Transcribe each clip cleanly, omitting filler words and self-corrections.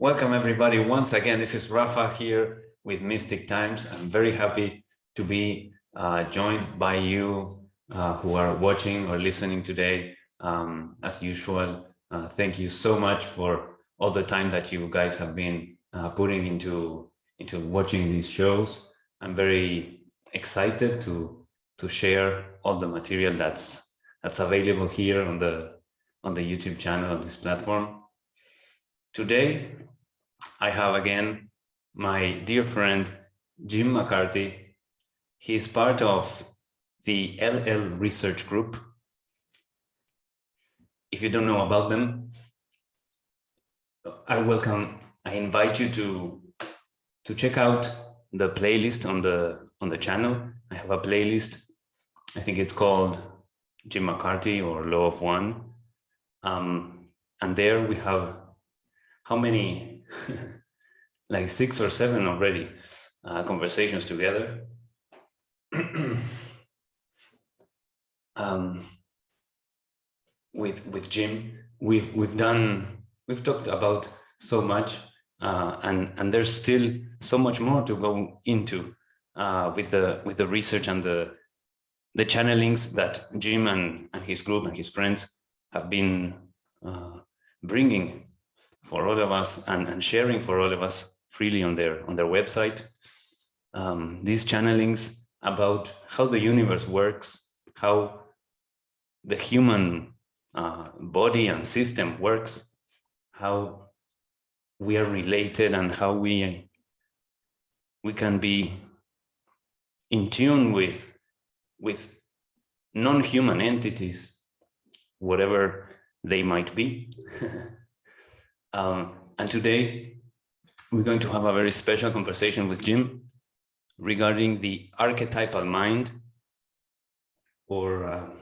Welcome everybody. Once again, this is Rafa here with Mystic Times. I'm very happy to be joined by you who are watching or listening today. As usual, thank you so much for all the time that you guys have been putting into watching these shows. I'm very excited to share all the material that's available here on the YouTube channel, on this platform. Today, I have again my dear friend Jim McCarty. He is part of the LL research group. If you don't know about them, I invite you to check out the playlist on the channel. I have a playlist. I think it's called Jim McCarty or Law of One. And there we have how many? Like 6 or 7 already conversations together. With Jim, we've talked about so much, and there's still so much more to go into with the research and the channelings that Jim and his group and his friends have been bringing for all of us and sharing for all of us freely on their website. These channelings about how the universe works, how the human body and system works, how we are related, and how we can be in tune with non-human entities, whatever they might be. And today we're going to have a very special conversation with Jim regarding the archetypal mind, or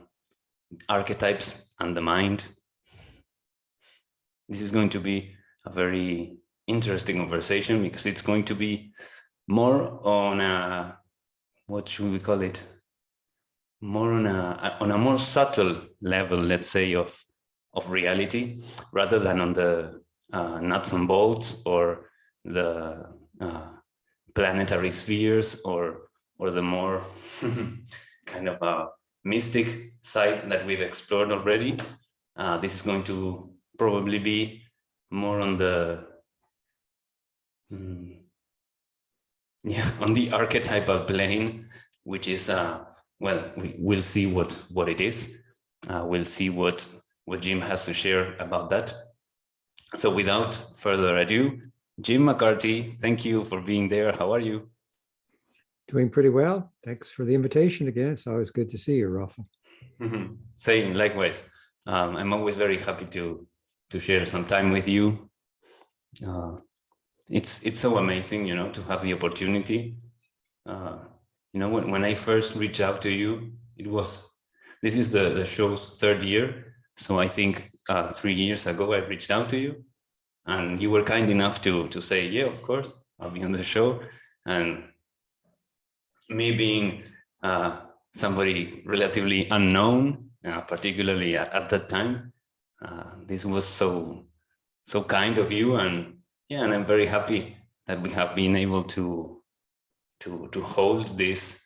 archetypes and the mind. This is going to be a very interesting conversation because it's going to be more on a, what should we call it? More on a more subtle level, let's say, of reality, rather than on the nuts and bolts or the planetary spheres or the more kind of a mystic side that we've explored already. This is going to probably be more on the on the archetypal plane, which is well, we'll see what it is. We'll see what Jim has to share about that. So without further ado, Jim McCarty, thank you for being there. How are you? Doing pretty well. Thanks for the invitation again. It's always good to see you, Rafa. Same, likewise. I'm always very happy to share some time with you. It's so amazing, to have the opportunity. When I first reached out to you, this is the show's 3rd year. So I think 3 years ago, I reached out to you and you were kind enough to say, yeah, of course, I'll be on the show. And me being somebody relatively unknown, particularly at that time, this was so kind of you. And yeah, and I'm very happy that we have been able to hold this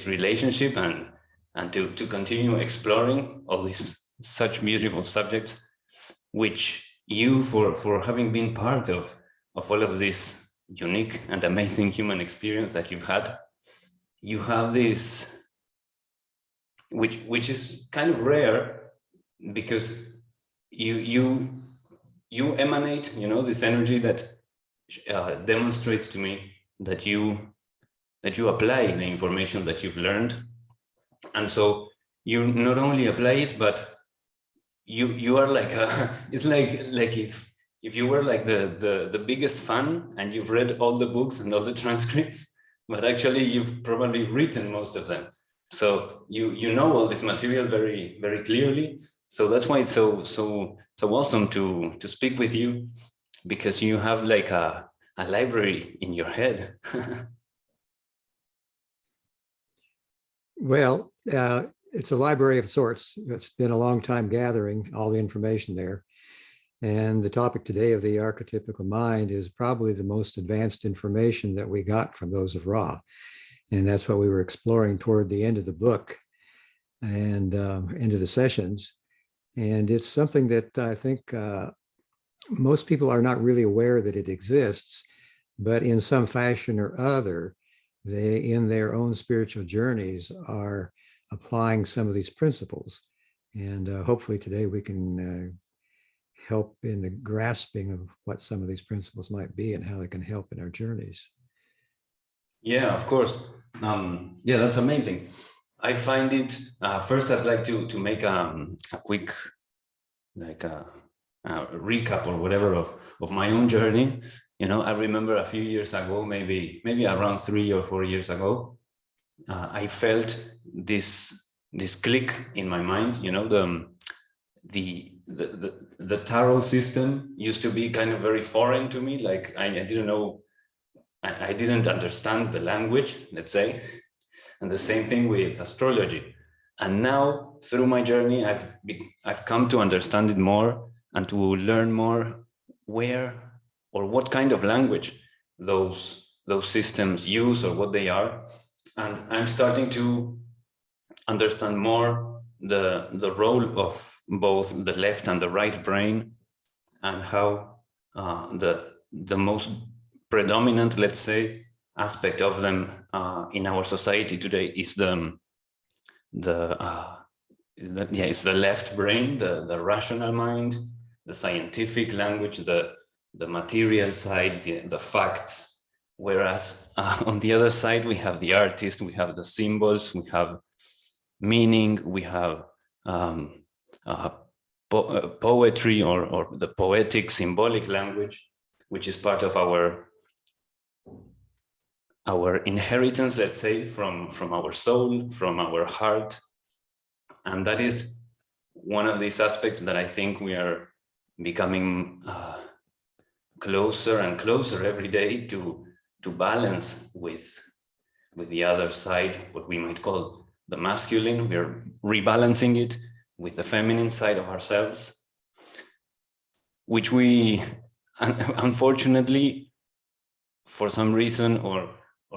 relationship and to continue exploring all these such beautiful subjects, which you, for having been part of all of this unique and amazing human experience that you've had, you have this, which is kind of rare, because you emanate, this energy that demonstrates to me that you apply the information that you've learned. And so you not only apply it, but you are like it's like if you were like the biggest fan and you've read all the books and all the transcripts, but actually you've probably written most of them. So you know all this material very, very clearly. So that's why it's so awesome to speak with you, because you have like a library in your head. Well, it's a library of sorts. It's been a long time gathering all the information there. And the topic today of the archetypical mind is probably the most advanced information that we got from those of Ra. And that's what we were exploring toward the end of the book and into the sessions. And it's something that I think most people are not really aware that it exists, but in some fashion or other, they, in their own spiritual journeys, are applying some of these principles. And hopefully today we can help in the grasping of what some of these principles might be and how they can help in our journeys. Yeah, of course. Yeah, that's amazing. I find it, first I'd like to make a quick, like a recap or whatever of my own journey. You know, I remember a few years ago, maybe around 3 or 4 years ago, I felt this click in my mind. You know, the tarot system used to be kind of very foreign to me. Like I didn't know, I didn't understand the language, let's say. And the same thing with astrology. And now through my journey, I've come to understand it more and to learn more where or what kind of language those systems use or what they are. And I'm starting to understand more the role of both the left and the right brain, and how the most predominant, let's say, aspect of them in our society today is it's the left brain, the rational mind, the scientific language, the material side, the facts. Whereas on the other side, we have the artist, we have the symbols, we have meaning, we have poetry or the poetic symbolic language, which is part of our inheritance, let's say, from our soul, from our heart. And that is one of these aspects that I think we are becoming closer and closer every day to balance with the other side, what we might call the masculine. We are rebalancing it with the feminine side of ourselves, which we unfortunately, for some reason, or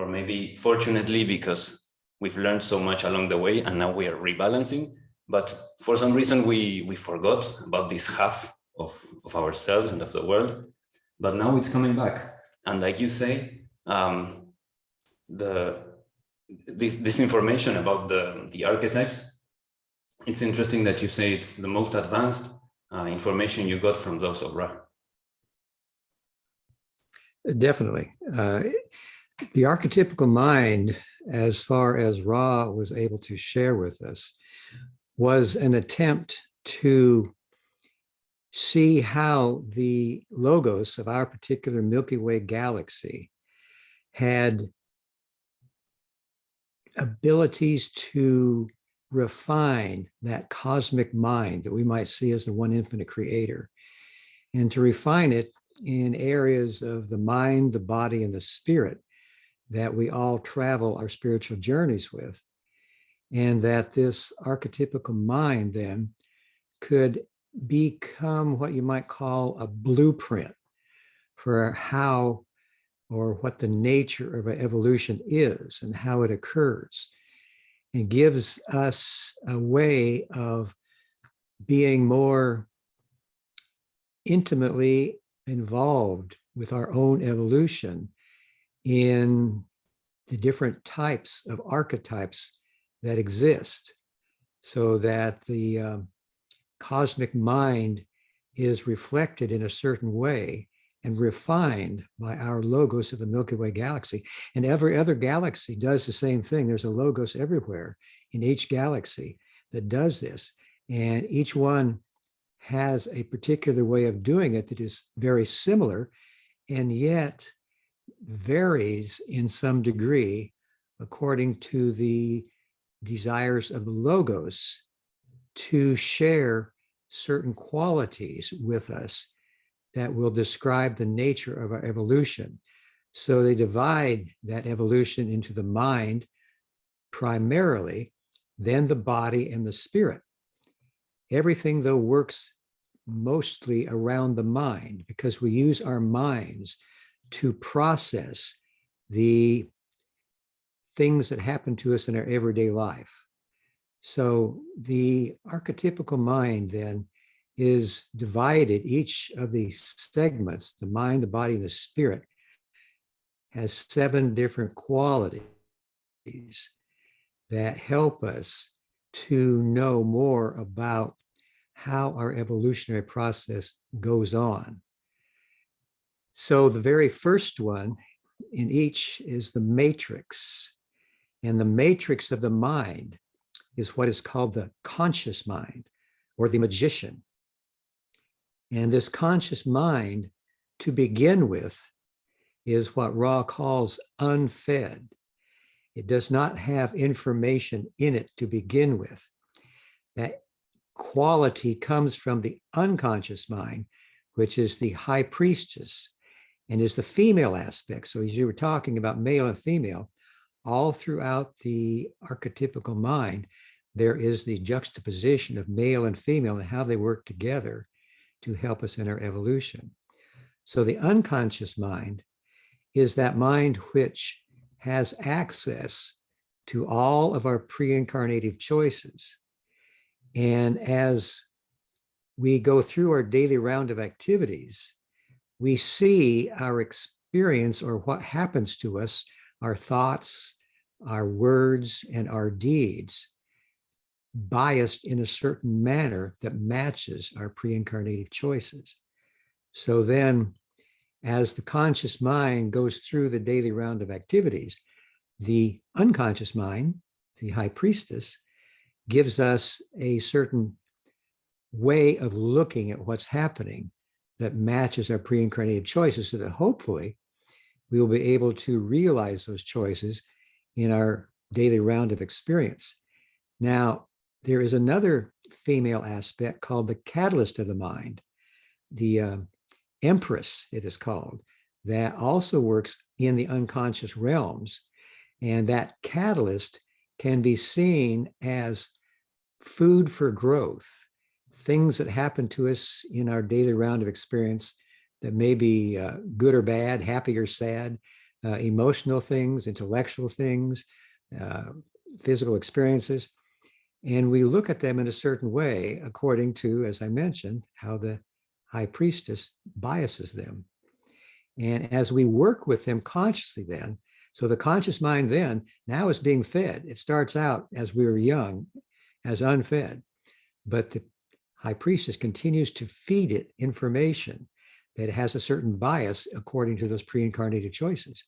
maybe fortunately, because we've learned so much along the way and now we are rebalancing, but for some reason we forgot about this half of ourselves and of the world. But now it's coming back. And like you say, this information about the archetypes, it's interesting that you say it's the most advanced information you got from those of Ra. Definitely. The archetypical mind, as far as Ra was able to share with us, was an attempt to see how the logos of our particular Milky Way galaxy had abilities to refine that cosmic mind that we might see as the one infinite creator, and to refine it in areas of the mind, the body, and the spirit that we all travel our spiritual journeys with. And that this archetypical mind then could become what you might call a blueprint for how or what the nature of evolution is and how it occurs, and gives us a way of being more intimately involved with our own evolution in the different types of archetypes that exist, so that the cosmic mind is reflected in a certain way and refined by our logos of the Milky Way galaxy. And every other galaxy does the same thing. There's a logos everywhere in each galaxy that does this. And each one has a particular way of doing it that is very similar, and yet varies in some degree according to the desires of the logos to share certain qualities with us that will describe the nature of our evolution. So they divide that evolution into the mind primarily, then the body and the spirit. Everything, though, works mostly around the mind because we use our minds to process the things that happen to us in our everyday life. So the archetypical mind then is divided, each of the segments, the mind, the body, and the spirit, has 7 different qualities that help us to know more about how our evolutionary process goes on. So the very first one in each is the matrix. And the matrix of the mind is what is called the conscious mind or the magician. And this conscious mind, to begin with, is what Ra calls unfed. It does not have information in it to begin with. That quality comes from the unconscious mind, which is the high priestess and is the female aspect. So as you were talking about male and female, all throughout the archetypical mind, there is the juxtaposition of male and female and how they work together to help us in our evolution. So the unconscious mind is that mind which has access to all of our pre-incarnative choices. And as we go through our daily round of activities, we see our experience or what happens to us, our thoughts, our words, and our deeds biased in a certain manner that matches our pre-incarnative choices. So then, as the conscious mind goes through the daily round of activities, the unconscious mind, the high priestess, gives us a certain way of looking at what's happening that matches our pre-incarnated choices so that hopefully we will be able to realize those choices in our daily round of experience. Now, there is another female aspect called the catalyst of the mind, the Empress, it is called, that also works in the unconscious realms. And that catalyst can be seen as food for growth, things that happen to us in our daily round of experience that may be good or bad, happy or sad, emotional things, intellectual things, physical experiences. And we look at them in a certain way according to, as I mentioned, how the high priestess biases them. And as we work with them consciously then, so the conscious mind then now is being fed. It starts out as we were young, as unfed, but the high priestess continues to feed it information that has a certain bias according to those pre-incarnated choices.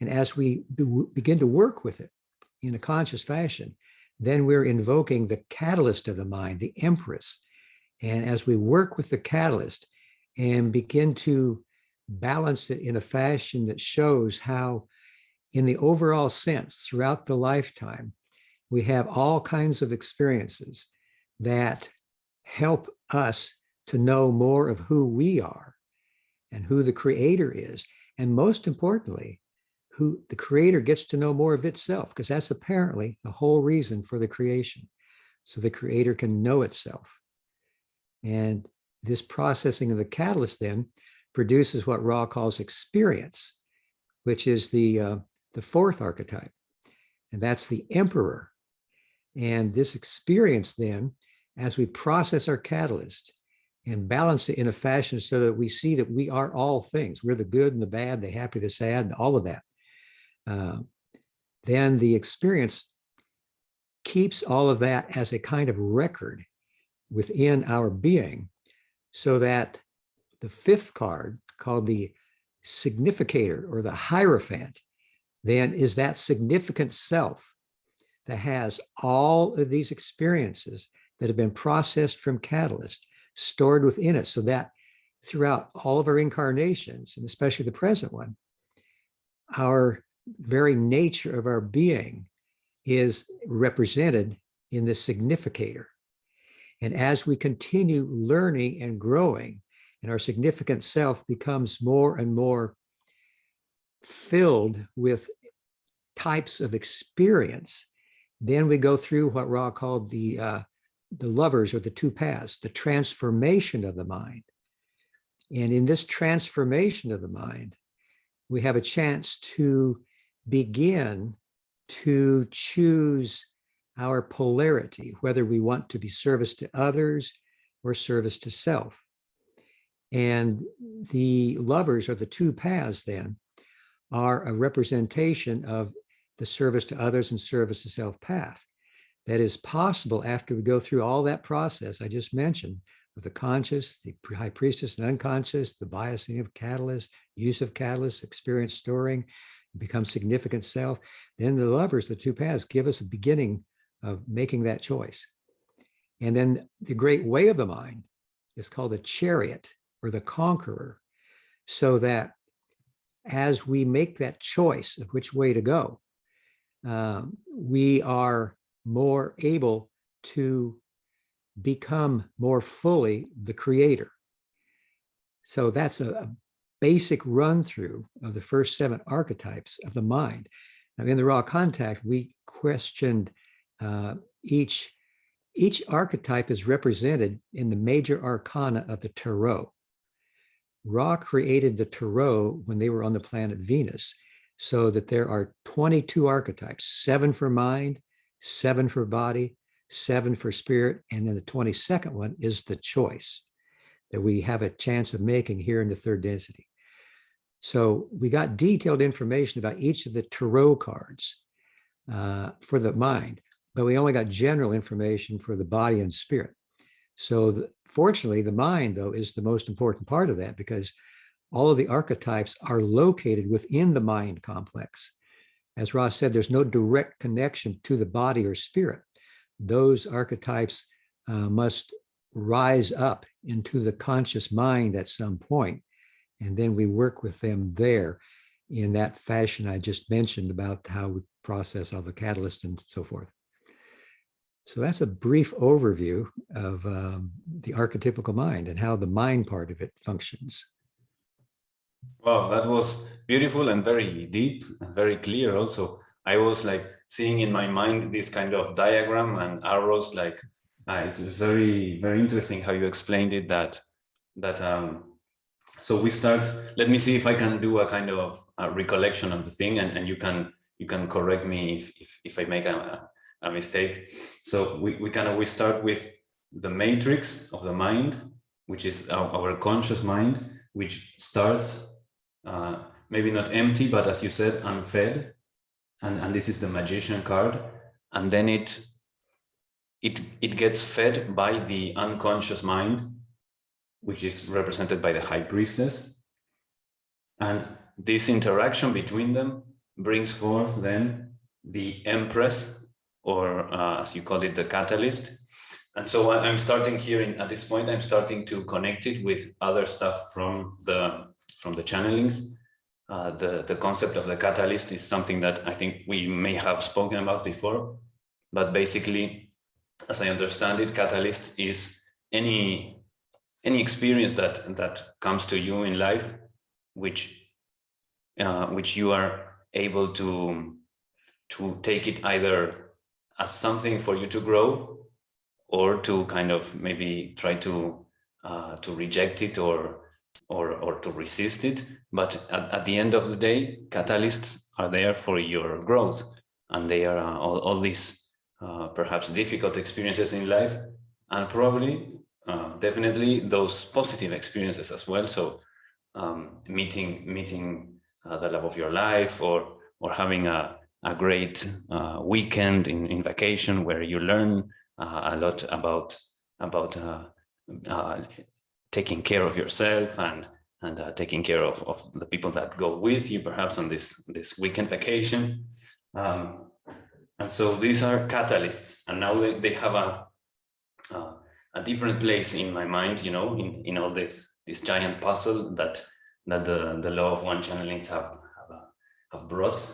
And as we begin to work with it in a conscious fashion, then we're invoking the catalyst of the mind, the Empress. And as we work with the catalyst and begin to balance it in a fashion that shows how, in the overall sense, throughout the lifetime, we have all kinds of experiences that help us to know more of who we are and who the Creator is. And most importantly, who the Creator gets to know more of itself, because that's apparently the whole reason for the creation. So the Creator can know itself. And this processing of the catalyst then produces what Ra calls experience, which is the fourth archetype. And that's the Emperor. And this experience then, as we process our catalyst and balance it in a fashion so that we see that we are all things, we're the good and the bad, the happy, the sad, and all of that, then the experience keeps all of that as a kind of record within our being, so that the fifth card, called the significator or the hierophant, then is that significant self that has all of these experiences that have been processed from catalyst stored within it, so that throughout all of our incarnations, and especially the present one, our very nature of our being is represented in the significator. And as we continue learning and growing, and our significant self becomes more and more filled with types of experience, then we go through what Ra called the the lovers or the two paths, the transformation of the mind. And in this transformation of the mind, we have a chance to begin to choose our polarity, whether we want to be service to others or service to self. And the lovers or the two paths then are a representation of the service to others and service to self path. That is possible after we go through all that process I just mentioned, with the conscious, the high priestess and unconscious, the biasing of catalyst, use of catalyst, experience storing, become significant self. Then the lovers, the two paths, give us a beginning of making that choice. And then the great way of the mind is called the chariot or the conqueror, so that as we make that choice of which way to go, we are more able to become more fully the creator. So that's a basic run through of the first 7 archetypes of the mind. Now, in the raw contact, we questioned each archetype is represented in the major arcana of the tarot. Ra created the tarot when they were on the planet Venus, so that there are 22 archetypes, 7 for mind, 7 for body, 7 for spirit, and then the 22nd one is the choice that we have a chance of making here in the 3rd density. So we got detailed information about each of the tarot cards for the mind, but we only got general information for the body and spirit. So fortunately, the mind, though, is the most important part of that, because all of the archetypes are located within the mind complex. As Ross said, there's no direct connection to the body or spirit. Those archetypes must rise up into the conscious mind at some point, and then we work with them there in that fashion I just mentioned about how we process all the catalysts and so forth. So that's a brief overview of the archetypical mind and how the mind part of it functions. Wow, that was beautiful and very deep and very clear also. I was like seeing in my mind this kind of diagram and arrows, like it's very, very interesting how you explained it, so we start, let me see if I can do a kind of a recollection of the thing, and you can correct me if I make a mistake. So we start with the matrix of the mind, which is our conscious mind, which starts maybe not empty, but as you said, unfed, and this is the magician card, and then it gets fed by the unconscious mind, which is represented by the high priestess, and this interaction between them brings forth then the empress, or as you call it, the catalyst. And so I'm starting here at this point, I'm starting to connect it with other stuff from the channelings. The concept of the catalyst is something that I think we may have spoken about before, but basically, as I understand it, catalyst is any experience that comes to you in life, which you are able to take it either as something for you to grow, or to kind of maybe try to reject it or to resist it. But at the end of the day, catalysts are there for your growth, and they are all these perhaps difficult experiences in life, and probably definitely those positive experiences as well. So meeting the love of your life, or having a great weekend in vacation where you learn a lot about taking care of yourself and taking care of the people that go with you, perhaps on this weekend vacation. And so these are catalysts, and now they have a different place in my mind, you know, in all this giant puzzle that the law of one channelings have brought.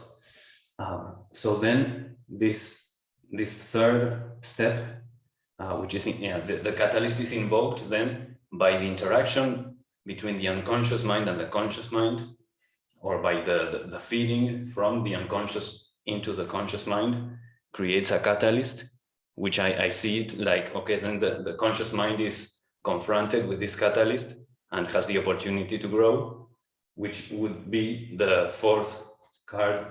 So then this 3rd step, which is the catalyst, is invoked then by the interaction between the unconscious mind and the conscious mind, or by the feeding from the unconscious into the conscious mind, creates a catalyst, which I see it like, okay, then the conscious mind is confronted with this catalyst and has the opportunity to grow, which would be the fourth card,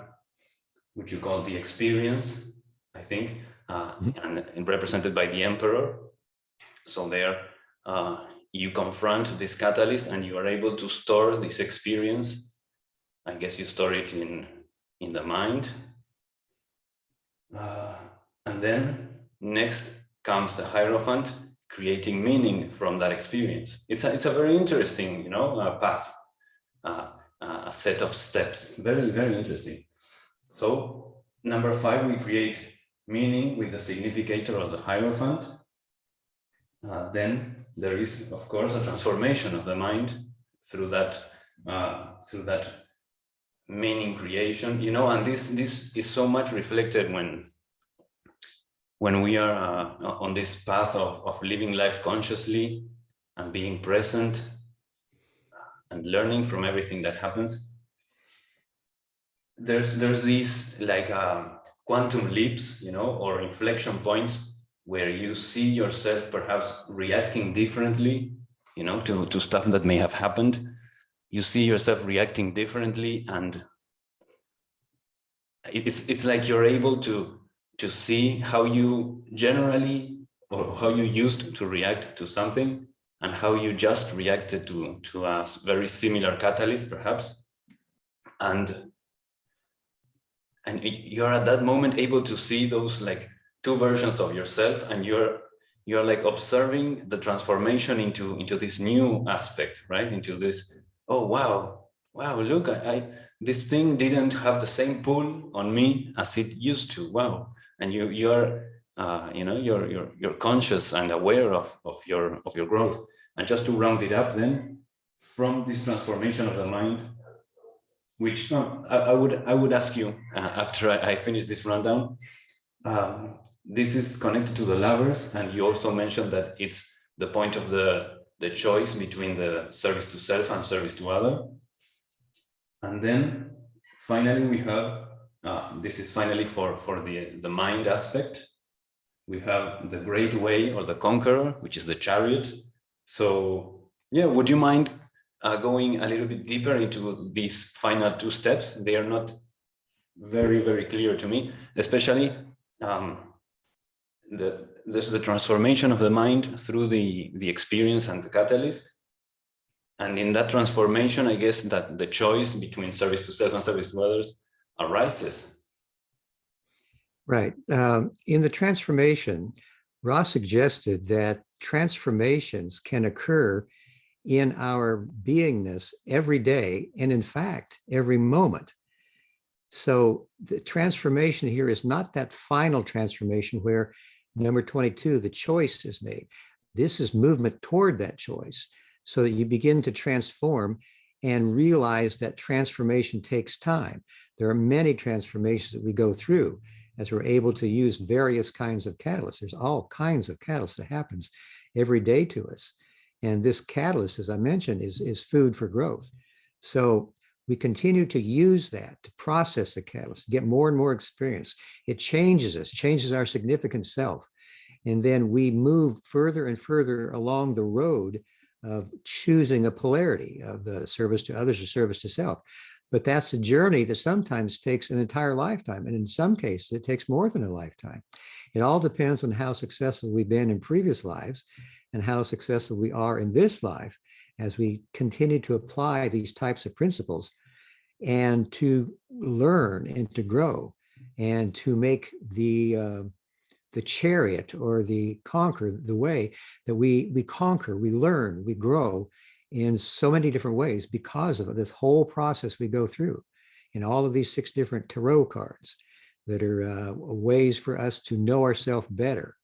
which you call the experience, I think, and represented by the emperor. So there you confront this catalyst and you are able to store this experience. I guess you store it in the mind. And then next comes the Hierophant, creating meaning from that experience. It's a very interesting, path, a set of steps. Very, very interesting. So number 5, we create meaning with the significator of the Hierophant. Then there is, of course, a transformation of the mind through that meaning creation, and this is so much reflected when we are on this path of living life consciously and being present and learning from everything that happens. There's these like quantum leaps, or inflection points where you see yourself perhaps reacting differently, to stuff that may have happened. You see yourself reacting differently, and it's like you're able to see how you generally, or how you used to react to something, and how you just reacted to a very similar catalyst, perhaps, and you're at that moment able to see those like two versions of yourself, and you're like observing the transformation into this new aspect, right? Into this, oh wow, look, this thing didn't have the same pull on me as it used to. Wow. And you're conscious and aware of your growth. And just to round it up, then, from this transformation of the mind, which I would ask you after I finish this rundown. This is connected to the Lovers, and you also mentioned that it's the point of the choice between the service to self and service to other. And then finally we have, this is finally for the mind aspect, we have the Great Way, or the Conqueror, which is the Chariot. So yeah, would you mind going a little bit deeper into these final 2 steps? They are not very, very clear to me, especially the transformation of the mind through the experience and the catalyst. And in that transformation, I guess that the choice between service to self and service to others arises. Right. In the transformation, Ross suggested that transformations can occur in our beingness every day, and in fact, every moment. So the transformation here is not that final transformation where number 22, the choice is made. This is movement toward that choice, so that you begin to transform and realize that transformation takes time. There are many transformations that we go through as we're able to use various kinds of catalysts. There's all kinds of catalysts that happens every day to us. And this catalyst, as I mentioned, is food for growth. So we continue to use that to process the catalyst, get more and more experience. It changes us, changes our significant self. And then we move further and further along the road of choosing a polarity of the service to others or service to self. But that's a journey that sometimes takes an entire lifetime. And in some cases, it takes more than a lifetime. It all depends on how successful we've been in previous lives and how successful we are in this life as we continue to apply these types of principles and to learn and to grow and to make the chariot or the conquer the way that we conquer, we learn, we grow in so many different ways because of this whole process we go through in all of these 6 different tarot cards that are ways for us to know ourselves better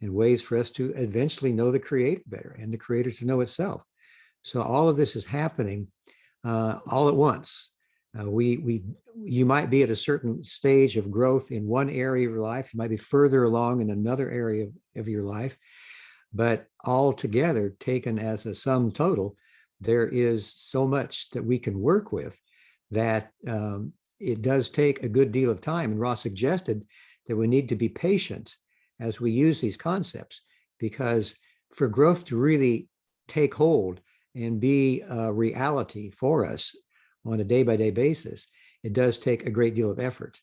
and ways for us to eventually know the creator better and the creator to know itself. So all of this is happening all at once. You might be at a certain stage of growth in one area of your life. You might be further along in another area of your life, but all together, taken as a sum total, there is so much that we can work with that it does take a good deal of time. And Ross suggested that we need to be patient as we use these concepts, because for growth to really take hold and be a reality for us on a day-by-day basis, it does take a great deal of effort.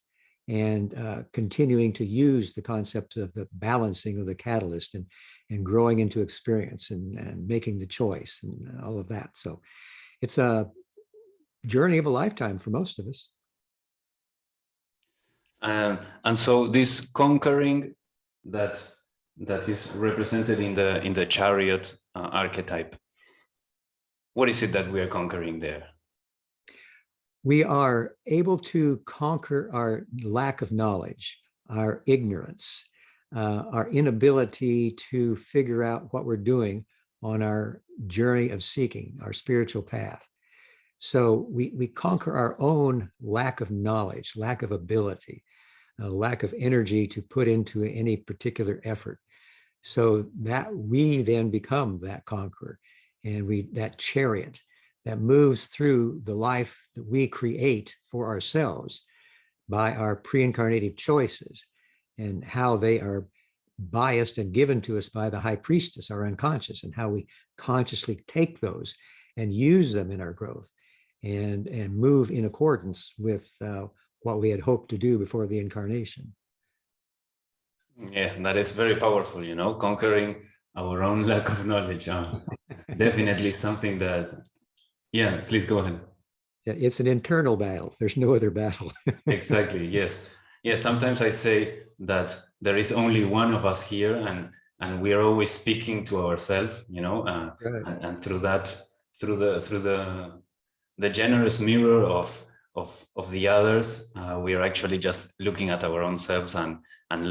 And continuing to use the concepts of the balancing of the catalyst and growing into experience and making the choice and all of that. So it's a journey of a lifetime for most of us. And so this conquering that is represented in the chariot archetype, what is it that we are conquering there? We are able to conquer our lack of knowledge, our ignorance, our inability to figure out what we're doing on our journey of seeking, our spiritual path. So we conquer our own lack of knowledge, lack of ability, lack of energy to put into any particular effort, so that we then become that conqueror, and that chariot that moves through the life that we create for ourselves by our pre-incarnative choices and how they are biased and given to us by the high priestess, our unconscious, and how we consciously take those and use them in our growth and move in accordance with what we had hoped to do before the incarnation. Yeah, that is very powerful, conquering our own lack of knowledge. Definitely something that, yeah, please go ahead. It's an internal battle. There's no other battle. Exactly, yes. Yes, sometimes I say that there is only one of us here, and we are always speaking to ourselves, right. and through that, through the generous mirror of the others, we are actually just looking at our own selves and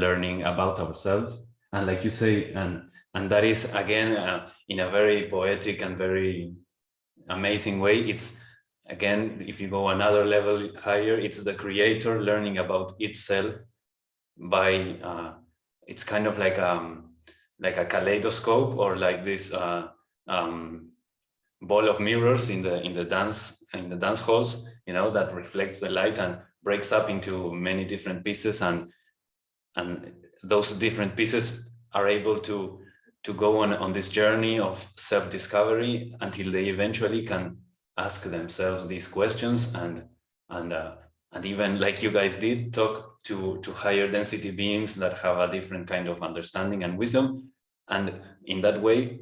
learning about ourselves. And like you say, and that is again in a very poetic and very amazing way. It's again, if you go another level higher, it's the creator learning about itself by it's kind of like a kaleidoscope, or like this ball of mirrors in the dance halls, that reflects the light and breaks up into many different pieces, and those different pieces are able to go on this journey of self-discovery until they eventually can ask themselves these questions and even, like you guys did, talk to higher density beings that have a different kind of understanding and wisdom, and in that way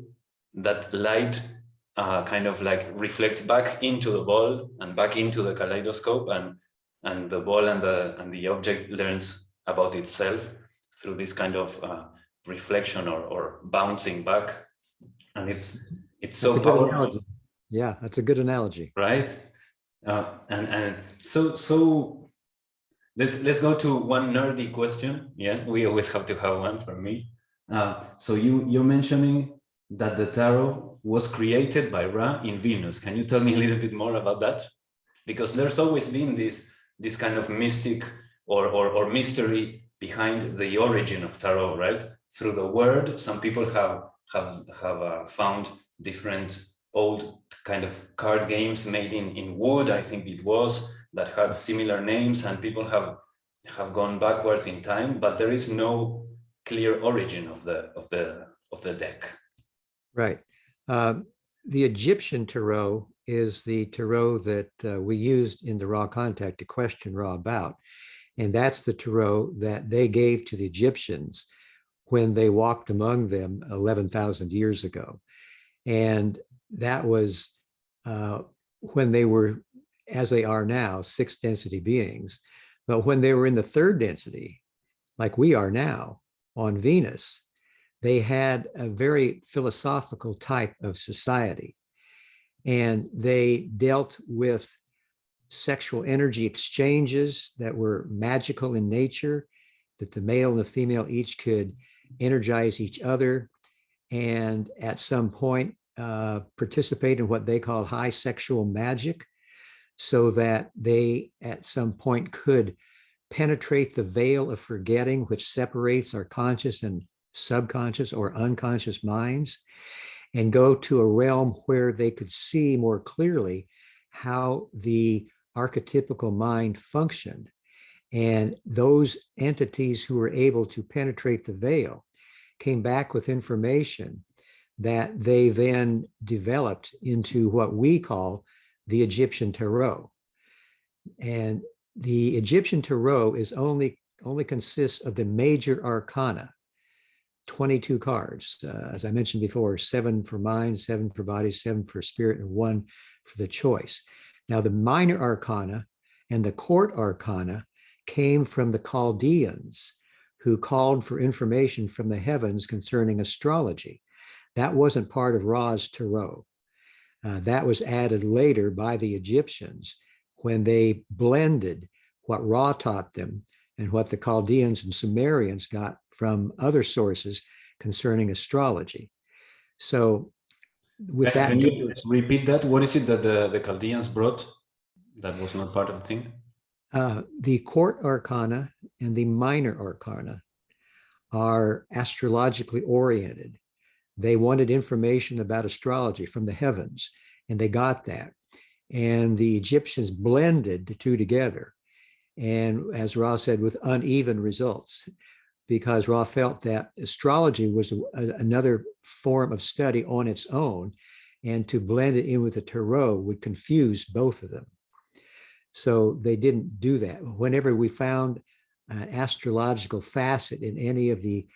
that light kind of like reflects back into the ball and back into the kaleidoscope, and the ball and the object learns about itself through this kind of reflection or bouncing back. And it's so powerful. Yeah, that's a good analogy, right? And so let's go to one nerdy question. Yeah, we always have to have one for me. So you're mentioning that the tarot was created by Ra in Venus. Can you tell me a little bit more about that? Because there's always been this kind of mystic or mystery behind the origin of tarot, right? Through the word, some people have found different old kind of card games made in wood, I think it was, that had similar names, and people have gone backwards in time, but there is no clear origin of the deck. Right. The Egyptian tarot is the tarot that we used in the Raw Contact to question Ra about. And that's the tarot that they gave to the Egyptians when they walked among them 11,000 years ago. And that was when they were, as they are now, sixth density beings. But when they were in the third density, like we are now on Venus, they had a very philosophical type of society. And they dealt with sexual energy exchanges that were magical in nature, that the male and the female each could energize each other, and at some point participate in what they called high sexual magic, so that they at some point could penetrate the veil of forgetting, which separates our conscious and subconscious or unconscious minds, and go to a realm where they could see more clearly how the archetypical mind functioned, And those entities who were able to penetrate the veil came back with information that they then developed into what we call the Egyptian Tarot. And the Egyptian Tarot is only consists of the Major Arcana, 22 cards. As I mentioned before, 7 for mind, 7 for body, 7 for spirit, and 1 for the choice. Now, the Minor Arcana and the Court Arcana came from the Chaldeans, who called for information from the heavens concerning astrology. That wasn't part of Ra's Tarot. That was added later by the Egyptians when they blended what Ra taught them and what the Chaldeans and Sumerians got from other sources concerning astrology. So with that, can you repeat that? What is it that the Chaldeans brought that was not part of the thing? The Court Arcana and the Minor Arcana are astrologically oriented. They wanted information about astrology from the heavens, and they got that. And the Egyptians blended the two together. And as Ra said, with uneven results, because Ra felt that astrology was another form of study on its own, and to blend it in with the tarot would confuse both of them. So they didn't do that. Whenever we found an astrological facet in any of the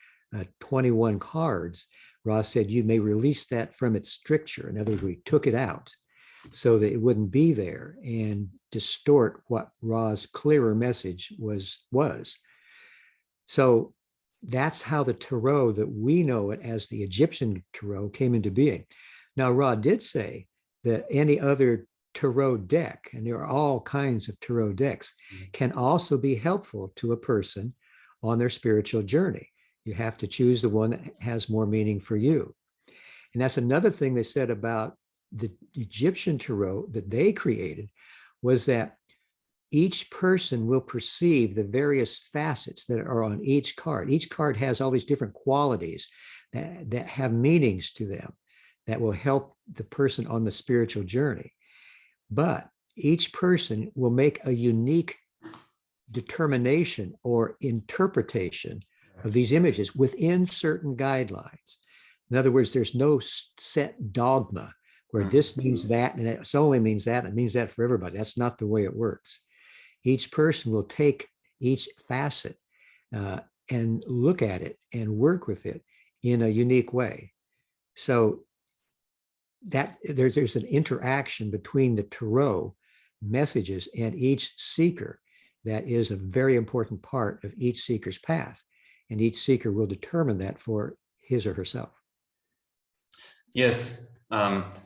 21 cards, Ra said, you may release that from its stricture. In other words, we took it out so that it wouldn't be there and distort what Ra's clearer message was. So that's how the tarot that we know it as the Egyptian tarot came into being. Now, Ra did say that any other tarot deck, and there are all kinds of tarot decks, can also be helpful to a person on their spiritual journey. You have to choose the one that has more meaning for you. And that's another thing they said about the Egyptian tarot that they created, was that each person will perceive the various facets that are on each card. Each card has all these different qualities that have meanings to them that will help the person on the spiritual journey. But each person will make a unique determination or interpretation of these images within certain guidelines. In other words, there's no set dogma where this means that, and it only means that, and it means that for everybody. That's not the way it works. Each person will take each facet and look at it and work with it in a unique way. So that there's an interaction between the tarot messages and each seeker that is a very important part of each seeker's path. And each seeker will determine that for his or herself. Yes,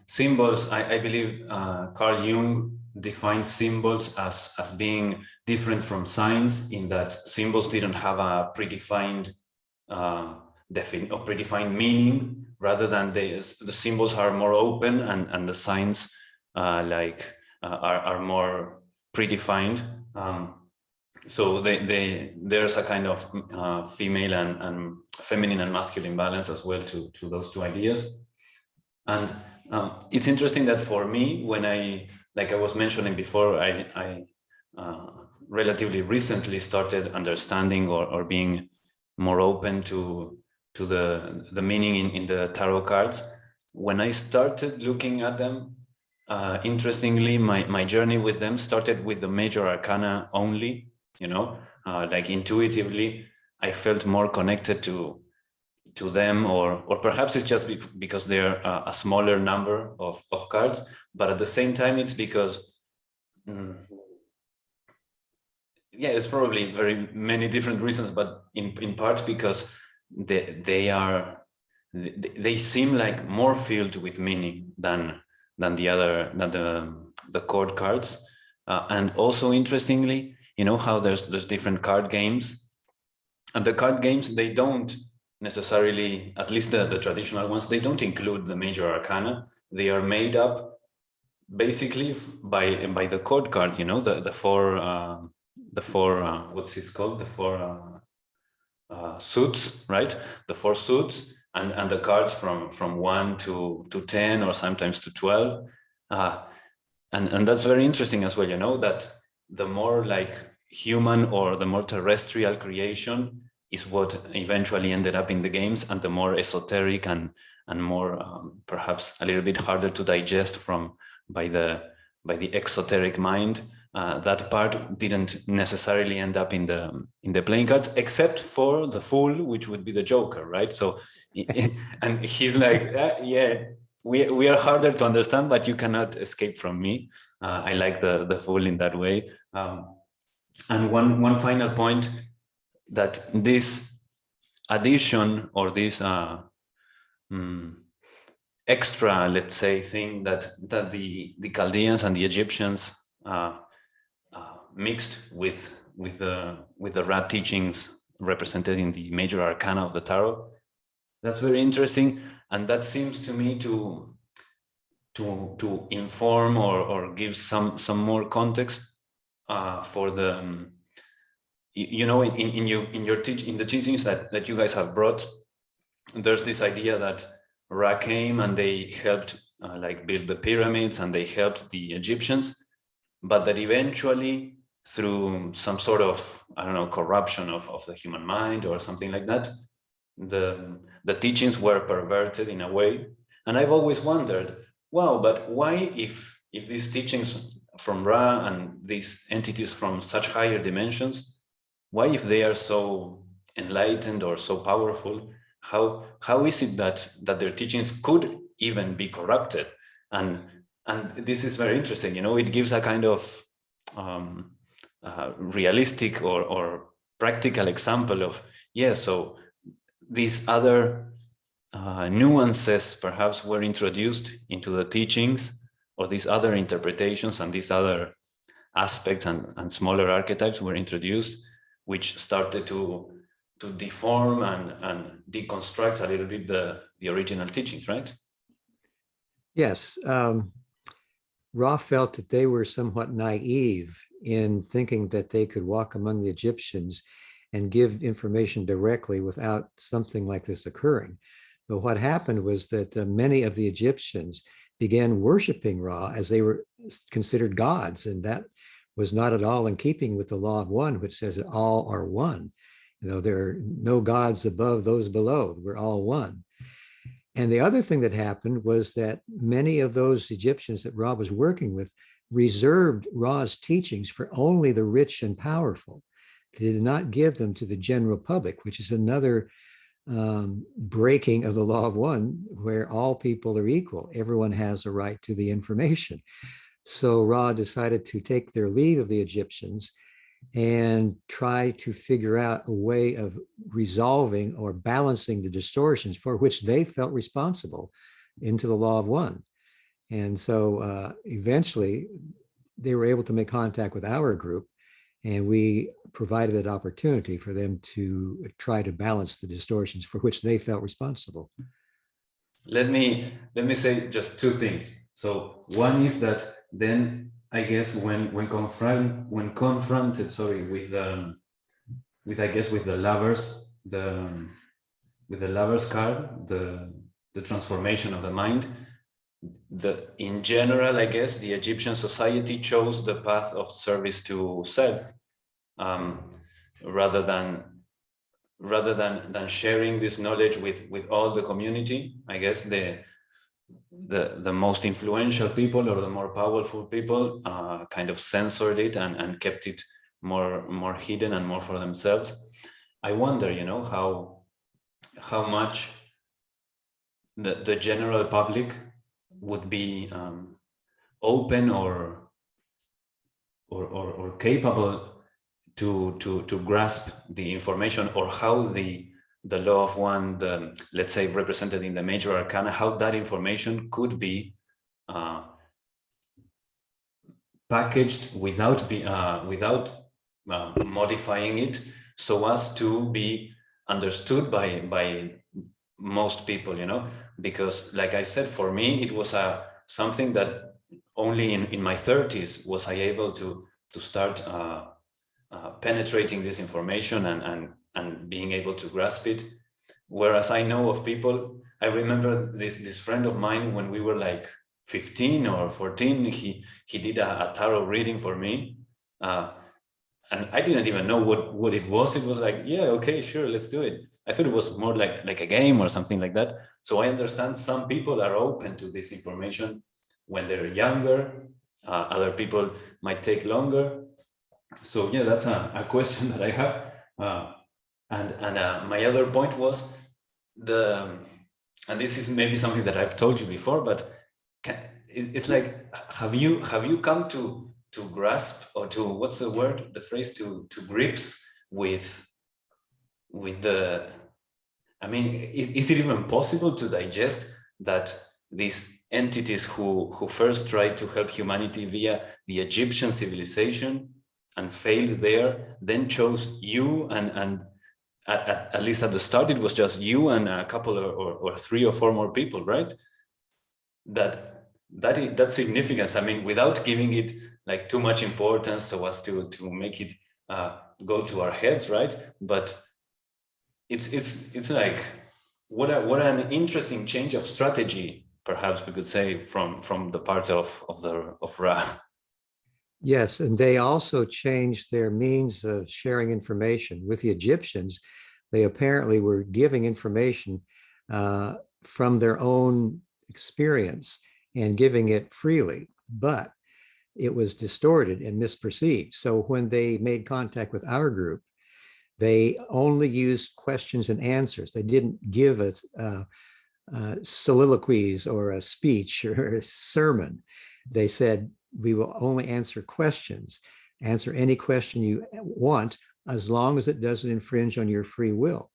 symbols, I believe Carl Jung defines symbols as being different from signs, in that symbols didn't have a predefined predefined meaning, rather than the symbols are more open, and the signs are more predefined. So there's a kind of female and feminine and masculine balance as well to those two ideas. And it's interesting that for me, when like I was mentioning before, I relatively recently started understanding or being more open to the meaning in the tarot cards. When I started looking at them, interestingly, my journey with them started with the Major Arcana only. Like intuitively, I felt more connected to them, or perhaps it's just because they're a smaller number of cards, but at the same time, it's because, it's probably very many different reasons, but in part because they seem like more filled with meaning than the chord cards, and also interestingly, how there's different card games, and the card games, they don't necessarily, at least the traditional ones, they don't include the Major Arcana. They are made up basically by the chord card, the four what's it called, the four suits, right? The four suits, and the cards from 1 to 10, or sometimes to 12, and that's very interesting as well. That the more like human or the more terrestrial creation is what eventually ended up in the games, and the more esoteric and more perhaps a little bit harder to digest by the exoteric mind. That part didn't necessarily end up in the playing cards, except for the fool, which would be the Joker, right? So, and he's like, yeah, we are harder to understand, but you cannot escape from me. I like the fool in that way. And one final point, that this addition or this extra, let's say, thing that the Chaldeans and the Egyptians mixed with the Ra teachings represented in the Major Arcana of the Tarot. That's very interesting, and that seems to me to inform or give some more context for the in the teachings that you guys have brought. There's this idea that Ra came and they helped like build the pyramids, and they helped the Egyptians, but that eventually, through some sort of, I don't know, corruption of the human mind or something like that, the teachings were perverted in a way. And I've always wondered, wow, but why, if these teachings from Ra and these entities from such higher dimensions, why, if they are so enlightened or so powerful, how is it that their teachings could even be corrupted? And this is very interesting. It gives a kind of realistic or practical example of, so these other nuances perhaps were introduced into the teachings, or these other interpretations and these other aspects and smaller archetypes were introduced, which started to deform and deconstruct a little bit the original teachings, right? Yes. Ra felt that they were somewhat naive in thinking that they could walk among the Egyptians and give information directly without something like this occurring. But what happened was that many of the Egyptians began worshiping Ra as they were considered gods, and that was not at all in keeping with the law of one, which says that all are one. There are no gods above those below. We're all one. And the other thing that happened was that many of those Egyptians that Ra was working with reserved Ra's teachings for only the rich and powerful. They did not give them to the general public, which is another breaking of the law of one, where all people are equal. Everyone has a right to the information. So Ra decided to take their leave of the Egyptians and try to figure out a way of resolving or balancing the distortions for which they felt responsible into the law of one. And so eventually they were able to make contact with our group, and we provided that opportunity for them to try to balance the distortions for which they felt responsible. Let me say just two things. So one is that then, I guess, when confronted with the lovers card, the transformation of the mind, in general, I guess the Egyptian society chose the path of service to self, rather than sharing this knowledge with all the community. I guess the most influential people or the more powerful people kind of censored it and kept it more hidden and more for themselves. I wonder, how much the general public would be open or capable to grasp the information, or how the law of one, let's say represented in the Major Arcana, how that information could be packaged without modifying it, so as to be understood by most people, because, like I said, for me it was something that only in my 30s was I able to start penetrating this information and being able to grasp it. Whereas I know of people, I remember this friend of mine, when we were like 15 or 14, he did a tarot reading for me, and I didn't even know what it was. It was like, yeah, okay, sure, let's do it. I thought it was more like a game or something like that. So I understand some people are open to this information when they're younger. Other people might take longer. So yeah, that's a question that I have. And my other point was and this is maybe something that I've told you before, but it's like, have you come to grasp, or to, what's the word, the phrase, to grips with the, I mean, is it even possible to digest that these entities who first tried to help humanity via the Egyptian civilization and failed there, then chose you, and at least at the start it was just you and a couple or 3 or 4 more people, right? That's significance. I mean, without giving it like too much importance so as to make it go to our heads, right? But it's like, what an interesting change of strategy, perhaps we could say, from the part of Ra. Yes, and they also changed their means of sharing information. With the Egyptians, they apparently were giving information from their own experience and giving it freely, but it was distorted and misperceived. So when they made contact with our group, they only used questions and answers. They didn't give us soliloquies or a speech or a sermon. They said, we will only answer questions. Answer any question you want, as long as it doesn't infringe on your free will.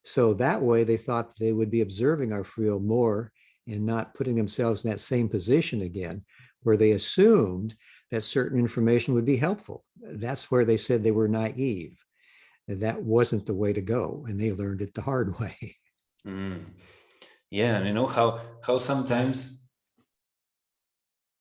So that way they thought they would be observing our free will more and not putting themselves in that same position again, where they assumed that certain information would be helpful. That's where they said they were naive. That wasn't the way to go, and they learned it the hard way. Yeah, and you know how sometimes,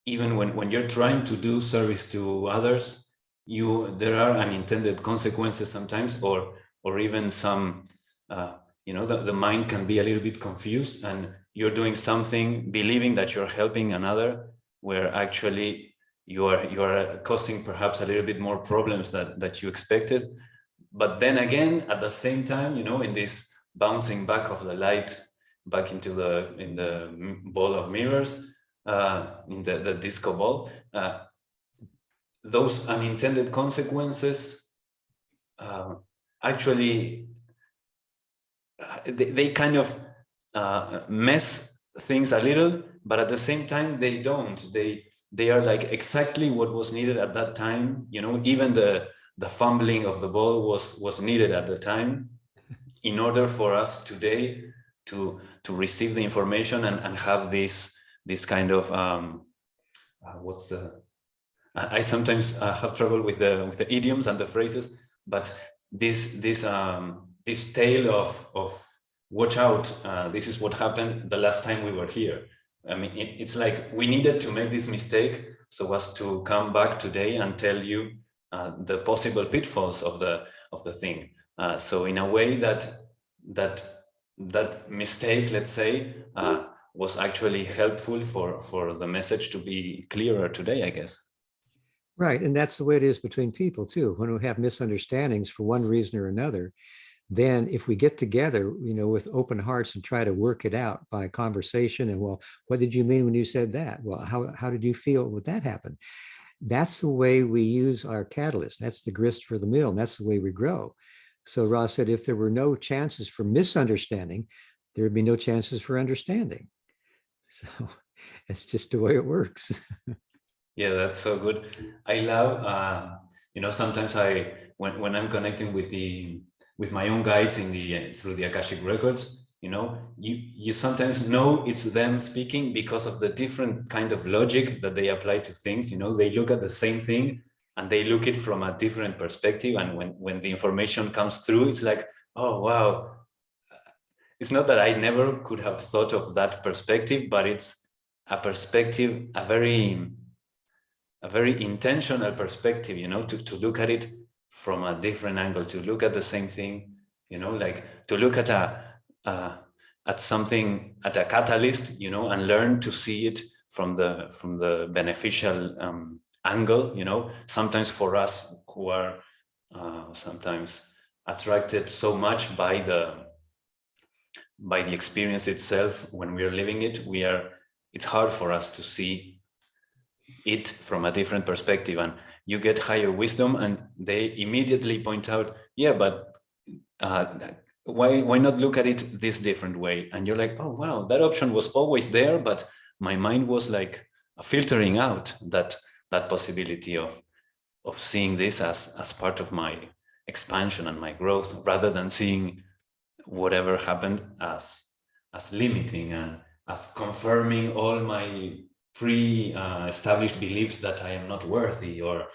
even when you're trying to do service to others, there are unintended consequences sometimes, or even some the mind can be a little bit confused, and you're doing something believing that you're helping another, where actually you are causing perhaps a little bit more problems that you expected. But then again, at the same time, in this bouncing back of the light back into the ball of mirrors, in the disco ball, those unintended consequences actually they kind of mess things a little, but at the same time they don't. They are like exactly what was needed at that time. Even the fumbling of the ball was needed at the time, in order for us today to receive the information and have this kind of I sometimes have trouble with the idioms and the phrases, but this tale of watch out, this is what happened the last time we were here. I mean, it's like we needed to make this mistake so as to come back today and tell you the possible pitfalls of the thing. So in a way that mistake, let's say, was actually helpful for the message to be clearer today, I guess. Right, and that's the way it is between people too. When we have misunderstandings for one reason or another, then if we get together, with open hearts and try to work it out by conversation, and, well, what did you mean when you said that? Well, how did you feel when that happened? That's the way we use our catalyst. That's the grist for the mill, and that's the way we grow. So Ross said, if there were no chances for misunderstanding, there would be no chances for understanding. So it's just the way it works. Yeah, that's so good. I love, sometimes when I'm connecting with my own guides through the Akashic records, you sometimes know it's them speaking because of the different kind of logic that they apply to things. They look at the same thing and they look it from a different perspective. And when the information comes through, it's like, oh, wow. It's not that I never could have thought of that perspective, but it's a perspective, a very intentional perspective, to look at it from a different angle, to look at the same thing, like to look at something, at a catalyst, and learn to see it from the beneficial angle. Sometimes for us who are sometimes attracted so much by the experience itself. When we are living it, it's hard for us to see it from a different perspective. And you get higher wisdom and they immediately point out, yeah, but why not look at it this different way? And you're like, oh wow, that option was always there, but my mind was like filtering out that possibility of seeing this as part of my expansion and my growth, rather than seeing whatever happened as limiting and as confirming all my pre-established beliefs that I am not worthy, or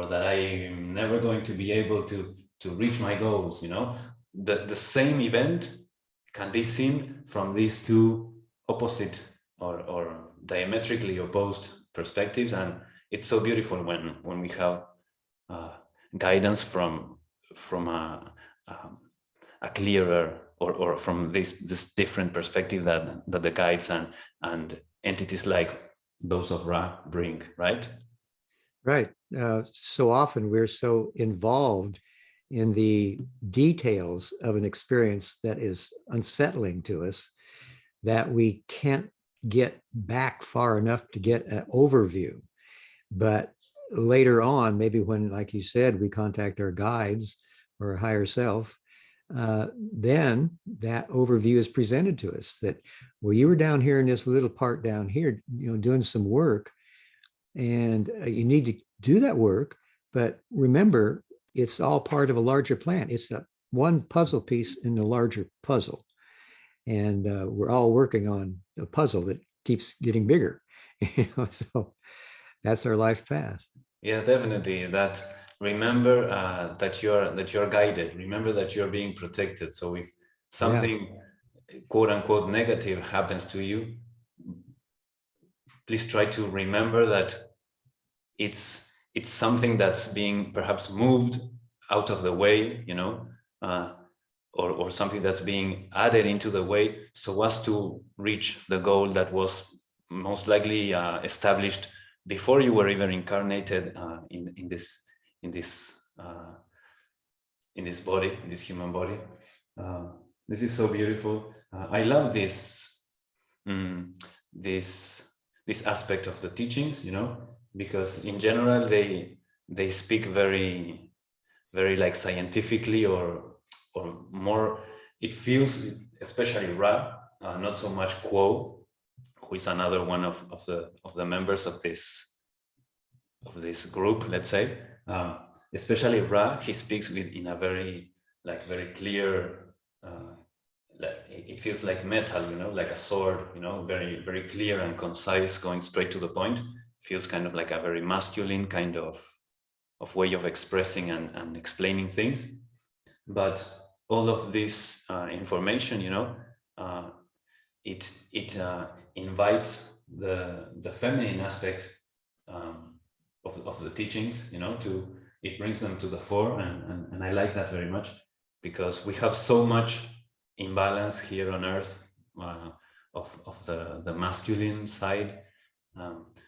that I'm never going to be able to reach my goals. You know, the same event can be seen from these two opposite or diametrically opposed perspectives, and it's so beautiful when we have guidance from a clearer or from this different perspective that the guides and entities like those of Ra bring, right? Right. So often we're so involved in the details of an experience that is unsettling to us that we can't get back far enough to get an overview. But later on, maybe when, like you said, we contact our guides or a higher self, then that overview is presented to us that, well, you were down here in this little part down here, you know, doing some work, and you need to do that work. But remember, it's all part of a larger plan. It's a one puzzle piece in the larger puzzle. And we're all working on a puzzle that keeps getting bigger. You know, so that's our life path. Yeah, definitely. That remember that you're guided. Remember that you're being protected. So if something quote unquote negative happens to you, please try to remember that it's something that's being perhaps moved out of the way, you know, or something that's being added into the way so as to reach the goal that was most likely established before you were even incarnated in this body, in this human body. This is so beautiful. I love this this aspect of the teachings, you know, because in general they speak very like scientifically or more. It feels, especially Ra, not so much Quo, who is another one of the members of this group, let's say. Especially Ra, he speaks in a very clear. It feels like metal, you know, like a sword, you know, very very clear and concise, going straight to the point. Feels kind of like a very masculine kind of way of expressing and explaining things. But all of this information, you know, it invites the feminine aspect of the teachings, you know, it brings them to the fore, and I like that very much, because we have so much imbalance here on Earth of the masculine side,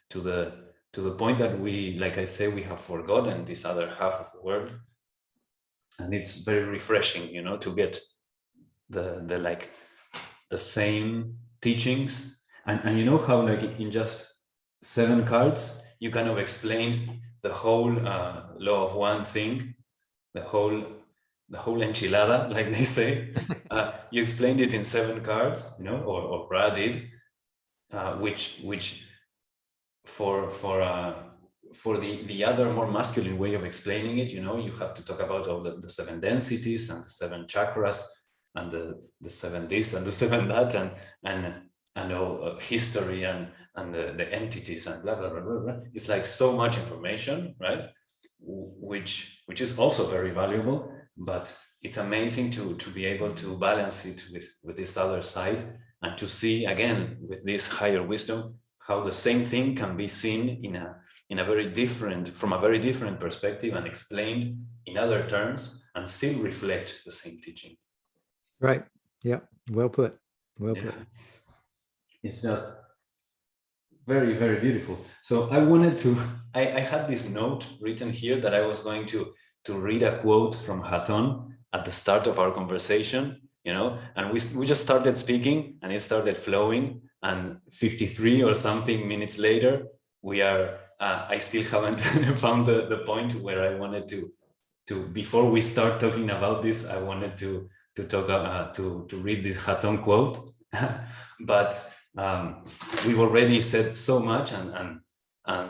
to the point that we, like I say, we have forgotten this other half of the world. And it's very refreshing, you know, to get the same teachings, and you know how like in just 7 cards you kind of explained the whole law of one thing, the whole enchilada, like they say. You explained it in 7 cards, you know, or Brad did, which for the other more masculine way of explaining it, you know, you have to talk about all the 7 densities and the 7 chakras and the 7 this and the 7 that and all history and the entities and blah, blah, blah, blah, blah. It's like so much information, right? Which is also very valuable, but it's amazing to be able to balance it with this other side, and to see again with this higher wisdom how the same thing can be seen in a very different, from a very different perspective, and explained in other terms, and still reflect the same teaching. Right. Yeah. Well put. Well put. It's just very, very beautiful. So I wanted to, I had this note written here that I was going to to read a quote from Hatton at the start of our conversation, and we just started speaking and it started flowing, and 53 or something minutes later, I still haven't found the point where I wanted to before we start talking about this, I wanted to talk to read this Hatton quote, but we've already said so much and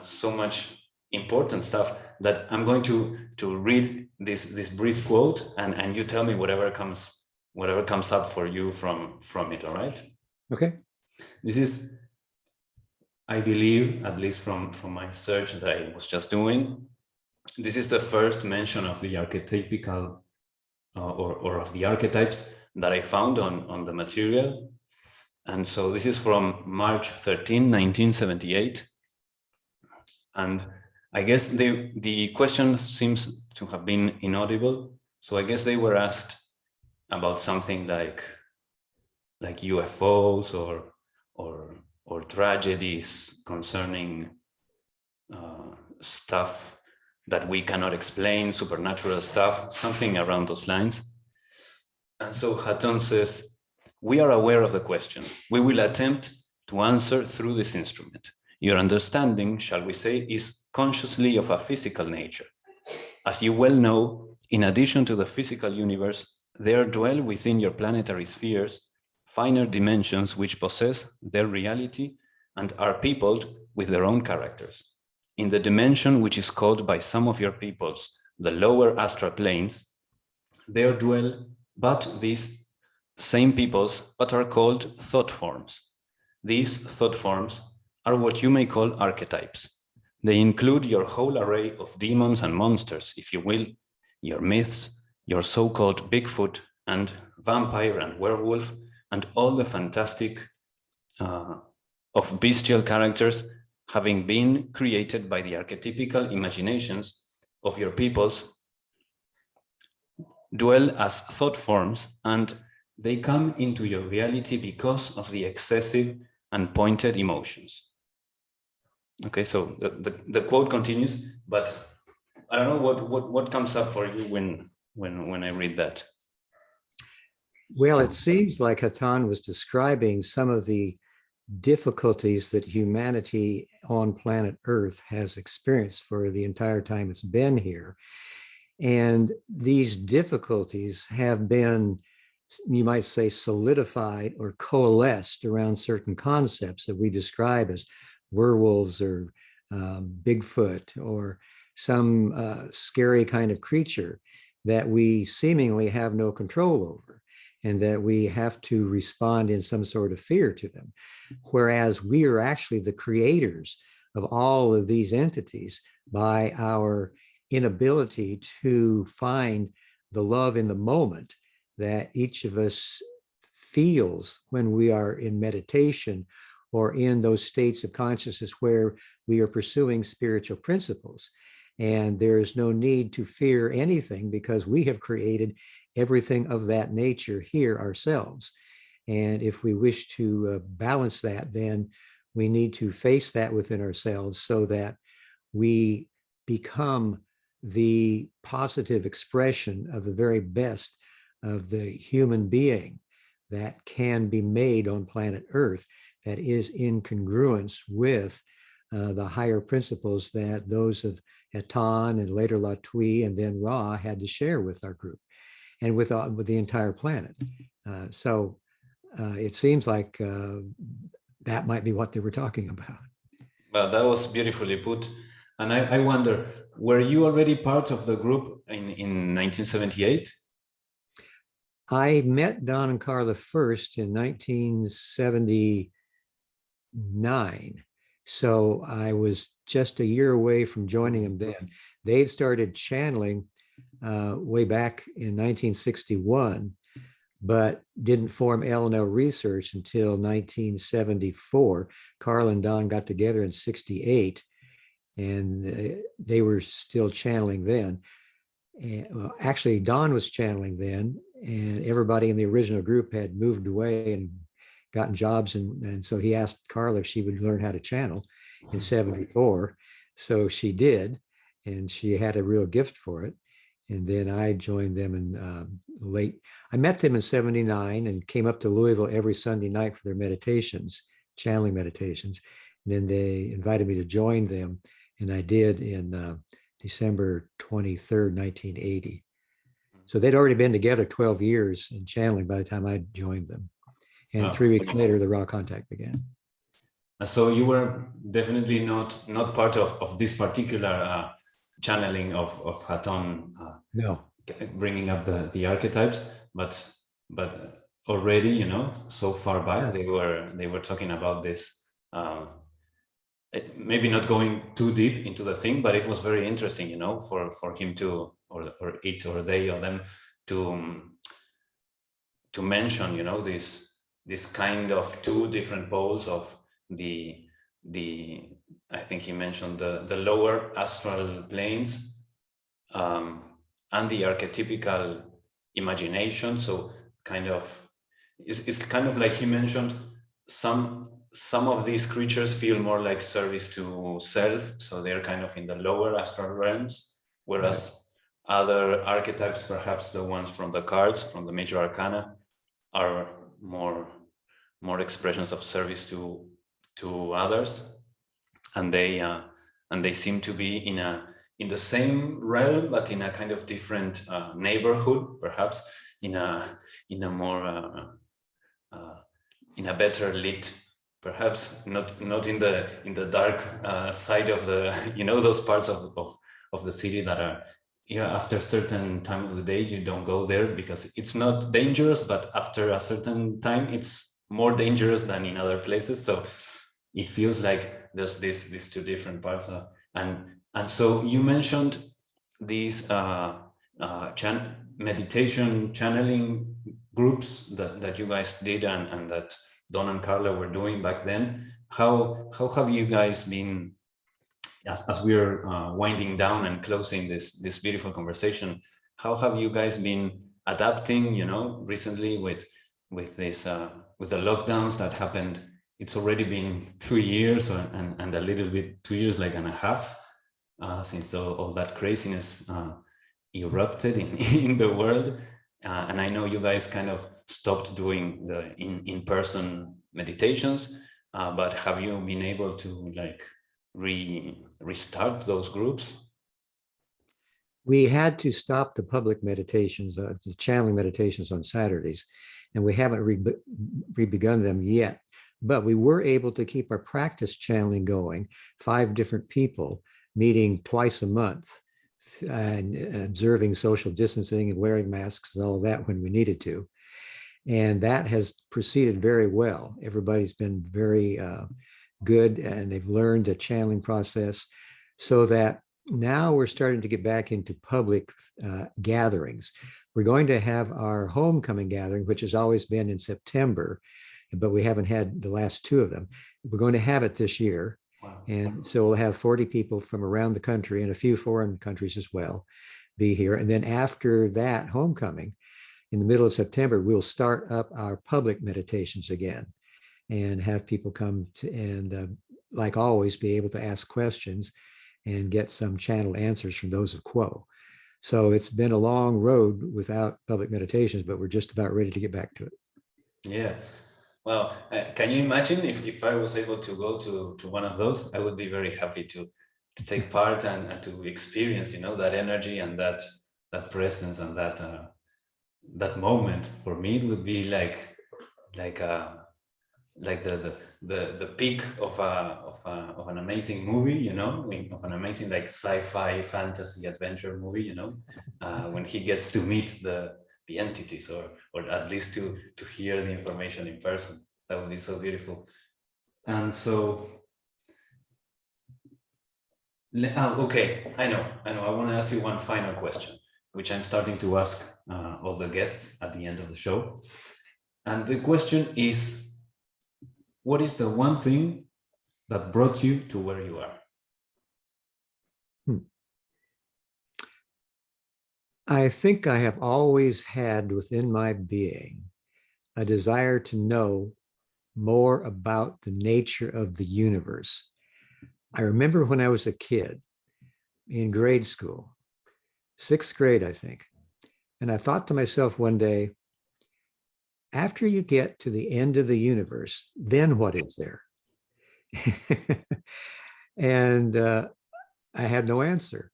so much important stuff that I'm going to read this brief quote, and you tell me whatever comes up for you from it. All right? Okay. This is, I believe, at least from my search that I was just doing, this is the first mention of the archetypical or of the archetypes that I found on the material. And so this is from March 13, 1978. And I guess the question seems to have been inaudible. So I guess they were asked about something like UFOs or tragedies concerning stuff that we cannot explain, supernatural stuff, something around those lines. And so Hatton says, we are aware of the question. We will attempt to answer through this instrument. Your understanding, shall we say, is consciously of a physical nature. As you well know, in addition to the physical universe, there dwell within your planetary spheres finer dimensions which possess their reality and are peopled with their own characters. In the dimension which is called by some of your peoples the lower astral planes, there dwell but these same peoples, but are called thought forms. These thought forms are what you may call archetypes. They include your whole array of demons and monsters, if you will, your myths, your so-called Bigfoot and vampire and werewolf, and all the fantastic of bestial characters having been created by the archetypical imaginations of your peoples, dwell as thought forms, and they come into your reality because of the excessive and pointed emotions. Okay, so the quote continues, but I don't know what comes up for you when I read that. Well, it seems like Hatton was describing some of the difficulties that humanity on planet Earth has experienced for the entire time it's been here. And these difficulties have been, you might say, solidified or coalesced around certain concepts that we describe as werewolves or Bigfoot or some scary kind of creature that we seemingly have no control over, and that we have to respond in some sort of fear to them. Whereas we are actually the creators of all of these entities by our inability to find the love in the moment that each of us feels when we are in meditation or in those states of consciousness where we are pursuing spiritual principles. And there is no need to fear anything because we have created everything of that nature here ourselves. And if we wish to balance that, then we need to face that within ourselves so that we become the positive expression of the very best of the human being that can be made on planet Earth, that is in congruence with the higher principles that those of Hatton and later Latouille and then Ra had to share with our group and with the entire planet. So it seems like that might be what they were talking about. Well, that was beautifully put. And I wonder, were you already part of the group in 1978? I met Don and Carla first in 1979. So I was just a year away from joining them then. They had started channeling way back in 1961, but didn't form L&L Research until 1974. Carla and Don got together in 68, and they were still channeling then. And, well, actually, Don was channeling then, and everybody in the original group had moved away and gotten jobs. And so he asked Carla if she would learn how to channel in 74. So she did, and she had a real gift for it. And then I joined them in I met them in 79 and came up to Louisville every Sunday night for their meditations, channeling meditations. And then they invited me to join them. And I did in December 23rd, 1980. So they'd already been together 12 years in channeling by the time I joined them. And 3 weeks later, the raw contact began. So you were definitely not part of this particular channeling of Hatton, no, bringing up the archetypes, but already, so far back, yeah, they were talking about this. Maybe not going too deep into the thing, but it was very interesting, for him to, or it, or they, or them to mention, this kind of two different poles of the I think he mentioned the lower astral planes, and the archetypical imagination. So kind of it's kind of like he mentioned, some of these creatures feel more like service to self, so they're kind of in the lower astral realms, whereas other archetypes, perhaps the ones from the cards, from the Major Arcana, are more expressions of service to others, and they seem to be in the same realm, but in a kind of different neighborhood, perhaps in a more in a better lit, perhaps not in the dark side of the those parts of the city that are, after a certain time of the day you don't go there because it's not dangerous, but after a certain time it's more dangerous than in other places. So it feels like there's these two different parts, and so you mentioned these meditation channeling groups that you guys did and that Don and Carla were doing back then. How have you guys been, as we're winding down and closing this beautiful conversation, how have you guys been adapting, recently with this with the lockdowns that happened? It's already been 2 years and a little bit 2 years, like and a half, since all that craziness erupted in the world. And I know you guys kind of stopped doing the in-person meditations, but have you been able to restart those groups? We had to stop the public meditations, the channeling meditations on Saturdays, and we haven't re-begun them yet. But we were able to keep our practice channeling going, 5 different people meeting twice a month and observing social distancing and wearing masks and all of that when we needed to. And that has proceeded very well. Everybody's been very good, and they've learned the channeling process, so that now we're starting to get back into public gatherings. We're going to have our homecoming gathering, which has always been in September, but we haven't had the last 2 of them. We're going to have it this year. Wow. And so we'll have 40 people from around the country and a few foreign countries as well be here. And then after that homecoming, in the middle of September, we'll start up our public meditations again and have people come to, and like always, be able to ask questions and get some channeled answers from those of Quo. So it's been a long road without public meditations, but we're just about ready to get back to it. Yeah. Well, can you imagine if I was able to go to one of those? I would be very happy to take part and to experience, that energy and that presence and that moment. For me, it would be like the peak of an amazing movie, of an amazing sci-fi fantasy adventure movie, when he gets to meet the entities, or at least to hear the information in person. That would be so beautiful. And so, okay, I know. I want to ask you one final question, which I'm starting to ask all the guests at the end of the show. And the question is, what is the one thing that brought you to where you are? I think I have always had within my being a desire to know more about the nature of the universe. I remember when I was a kid in grade school, sixth grade, I think. And I thought to myself one day, after you get to the end of the universe, then what is there? And I had no answer.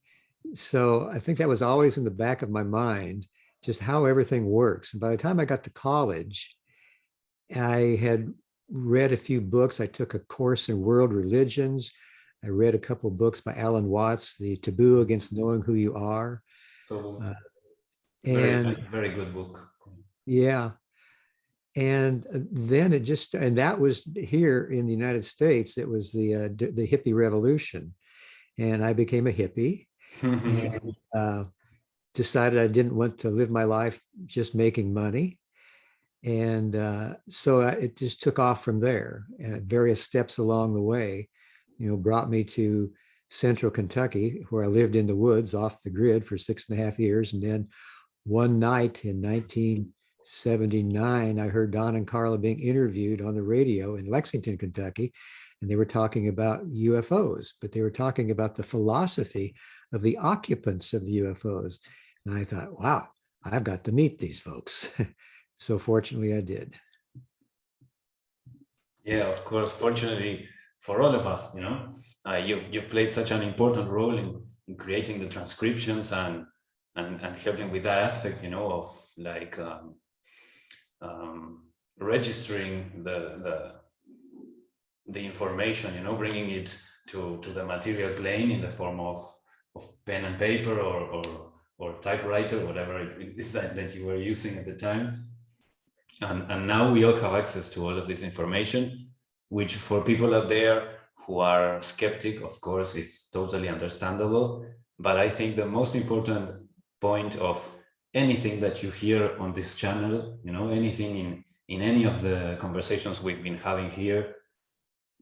So I think that was always in the back of my mind, just how everything works. And by the time I got to college, I had read a few books. I took a course in world religions. I read a couple of books by Alan Watts, The Taboo Against Knowing Who You Are. So And very good book. yeah. And then it just, and that was here in the United States, it was the hippie revolution. And I became a hippie and decided I didn't want to live my life just making money. And it just took off from there. And various steps along the way, brought me to central Kentucky, where I lived in the woods off the grid for 6.5 years. And then one night in 1979, I heard Don and Carla being interviewed on the radio in Lexington, Kentucky, and they were talking about UFOs, but they were talking about the philosophy of the occupants of the UFOs. And I thought, wow, I've got to meet these folks. So fortunately, I did. Yeah, of course. Fortunately for all of us, you've played such an important role in creating the transcriptions and helping with that aspect, of like registering the information, bringing it to the material plane in the form of pen and paper or typewriter, whatever it is that you were using at the time. And now we all have access to all of this information, which for people out there who are skeptic, of course, it's totally understandable. But I think the most important point of anything that you hear on this channel, anything in any of the conversations we've been having here,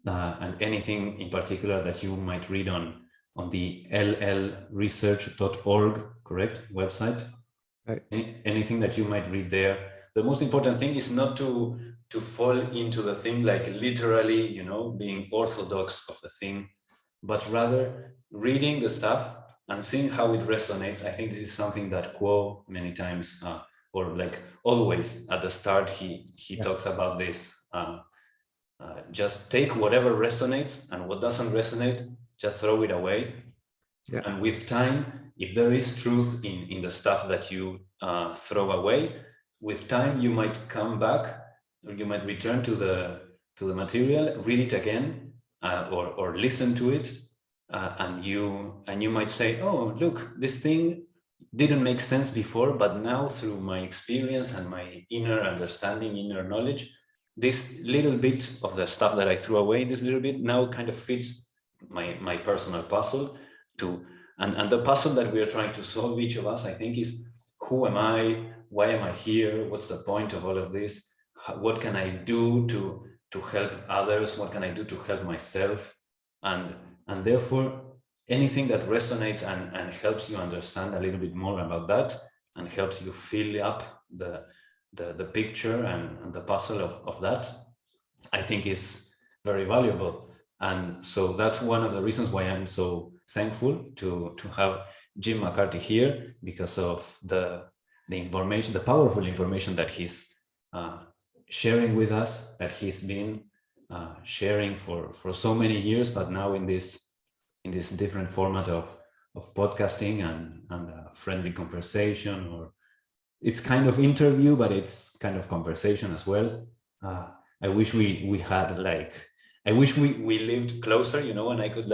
and anything in particular that you might read on the llresearch.org, correct, website? Right. Anything that you might read there. The most important thing is not to fall into the thing like literally, being orthodox of the thing, but rather reading the stuff and seeing how it resonates. I think this is something that Quo many times, or like always at the start, he talks about this. Just take whatever resonates, and what doesn't resonate, just throw it away. Yeah. And with time, if there is truth in the stuff that you throw away, with time you might come back, or you might return to the material, read it again, or listen to it, and you might say, oh, look, this thing didn't make sense before, but now through my experience and my inner understanding, inner knowledge, this little bit of the stuff that I threw away, this little bit now kind of fits my personal puzzle and the puzzle that we are trying to solve, each of us, I think, is who am I? Why am I here? What's the point of all of this? What can I do to help others? What can I do to help myself? And therefore, anything that resonates and helps you understand a little bit more about that and helps you fill up the picture and the puzzle of that, I think is very valuable. And so that's one of the reasons why I'm so thankful to have Jim McCarty here, because of the information, the powerful information that he's sharing with us, that he's been sharing for so many years, but now in this different format of podcasting and friendly conversation, or it's kind of interview, but it's kind of conversation as well. I wish we had I wish we lived closer, and I could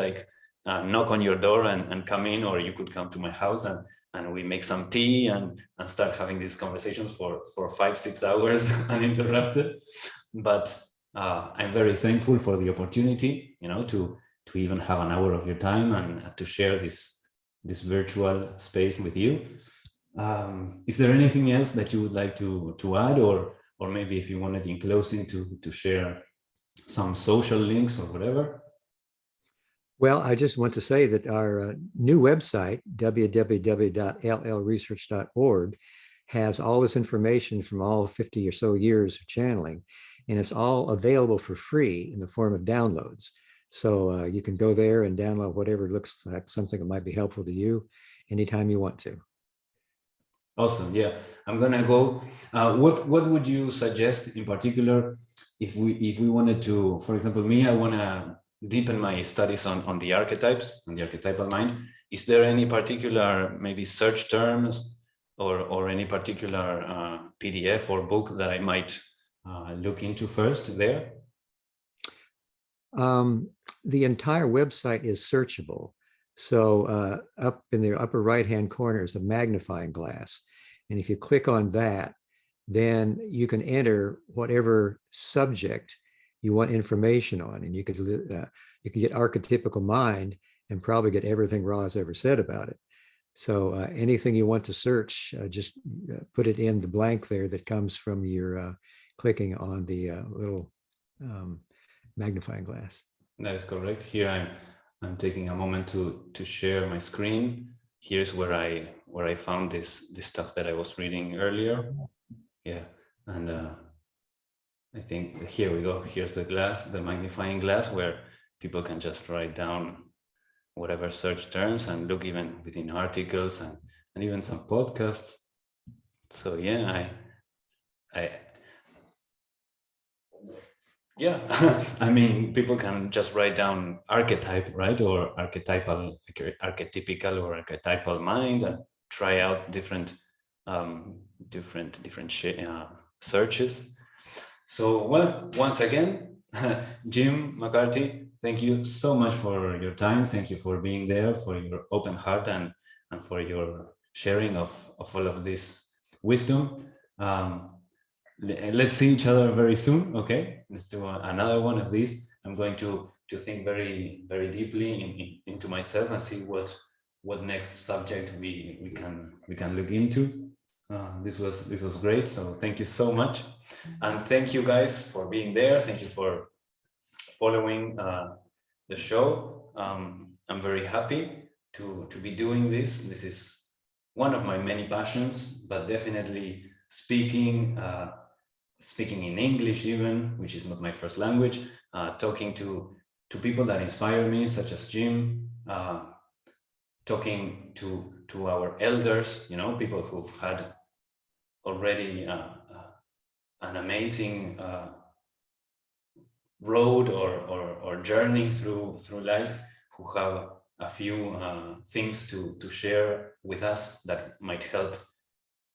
knock on your door and come in, or you could come to my house and we make some tea and start having these conversations for 5-6 hours uninterrupted. But I'm very thankful for the opportunity, to even have an hour of your time and to share this virtual space with you. Is there anything else that you would like to add, or maybe if you wanted in closing to share some social links or whatever? Well, I just want to say that our new website, www.llresearch.org, has all this information from all 50 or so years of channeling, and it's all available for free in the form of downloads. So you can go there and download whatever looks like something that might be helpful to you anytime you want to. Awesome. Yeah, I'm gonna go. What would you suggest in particular if we wanted to, for example, me, I wanna deepen my studies on the archetypes, on the archetypal mind. Is there any particular maybe search terms or any particular PDF or book that I might look into first there? The entire website is searchable. So up in the upper right-hand corner is a magnifying glass. And if you click on that, then you can enter whatever subject you want information on. And you could get Archetypal Mind and probably get everything Ra has ever said about it. So anything you want to search, just put it in the blank there that comes from your clicking on the little magnifying glass. That is correct. Here I'm taking a moment to share my screen. Here's where I found this stuff that I was reading earlier. Yeah, and I think here we go. Here's the glass, the magnifying glass, where people can just write down whatever search terms and look even within articles and even some podcasts. So yeah, yeah, I mean, people can just write down archetype, right? Or archetypal or archetypal mind and try out different searches. So, well, once again, Jim McCarty, thank you so much for your time. Thank you for being there, for your open heart and for your sharing of all of this wisdom. Let's see each other very soon. Okay, let's do another one of these. I'm going to think very, very deeply into myself and see what next subject we can look into. This was great. So thank you so much, and thank you guys for being there. Thank you for following the show. I'm very happy to be doing this. This is one of my many passions, but definitely speaking in English even, which is not my first language, talking to people that inspire me, such as Jim, talking to our elders, people who've had already an amazing road or journey through life, who have a few things to share with us that might help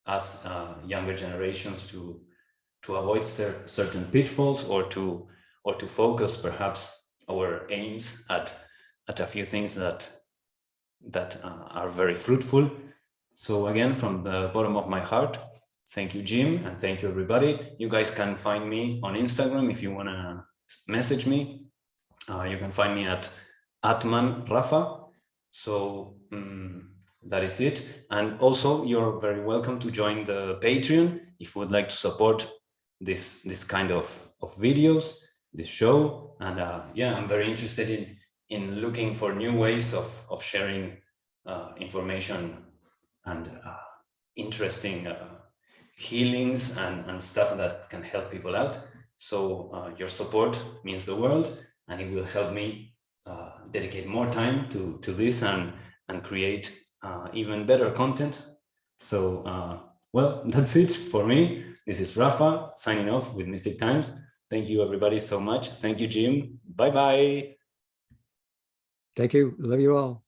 us younger generations to avoid certain pitfalls or to focus perhaps our aims at a few things that are very fruitful. So again, from the bottom of my heart, thank you, Jim, and thank you, everybody. You guys can find me on Instagram if you want to message me. You can find me at Atman Rafa. So that is it. And also, you're very welcome to join the Patreon if you would like to support this kind of videos, this show. And yeah, I'm very interested in looking for new ways of sharing information and interesting healings and stuff that can help people out. So your support means the world, and it will help me dedicate more time to this and create even better content. So well, that's it for me. This is Rafa signing off with Mystic Times. Thank you, everybody, so much. Thank you, Jim. Bye-bye. Thank you. Love you all.